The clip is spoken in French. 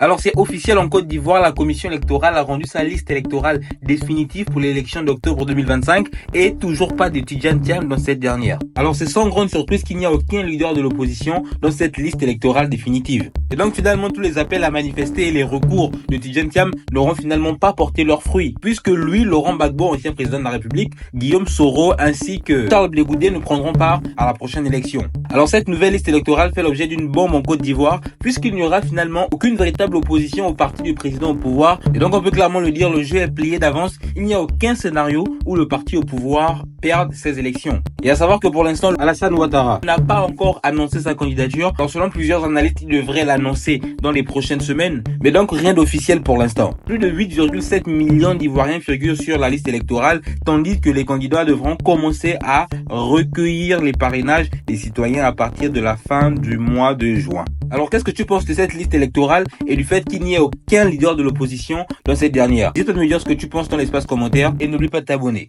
Alors c'est officiel en Côte d'Ivoire, la commission électorale a rendu sa liste électorale définitive pour l'élection d'octobre 2025 et toujours pas de Tidjane Thiam dans cette dernière. Alors c'est sans grande surprise qu'il n'y a aucun leader de l'opposition dans cette liste électorale définitive. Et donc finalement tous les appels à manifester et les recours de Tidjane Thiam n'auront finalement pas porté leurs fruits, puisque lui, Laurent Gbagbo, ancien président de la République, Guillaume Soro ainsi que Charles Blé Goudé ne prendront part à la prochaine élection. Alors cette nouvelle liste électorale fait l'objet d'une bombe en Côte d'Ivoire, puisqu'il n'y aura finalement aucune véritable opposition au parti du président au pouvoir. Et donc on peut clairement le dire, le jeu est plié d'avance. Il n'y a aucun scénario où le parti au pouvoir perde ces élections. Et à savoir que pour l'instant, Alassane Ouattara n'a pas encore annoncé sa candidature. Alors selon plusieurs analystes, il devrait l'annoncer dans les prochaines semaines. Mais donc rien d'officiel pour l'instant. Plus de 8,7 millions d'Ivoiriens figurent sur la liste électorale, tandis que les candidats devront commencer à recueillir les parrainages des citoyens à partir de la fin du mois de juin. Alors qu'est-ce que tu penses de cette liste électorale et du fait qu'il n'y ait aucun leader de l'opposition dans cette dernière? Dis-toi de me dire ce que tu penses dans l'espace commentaire et n'oublie pas de t'abonner.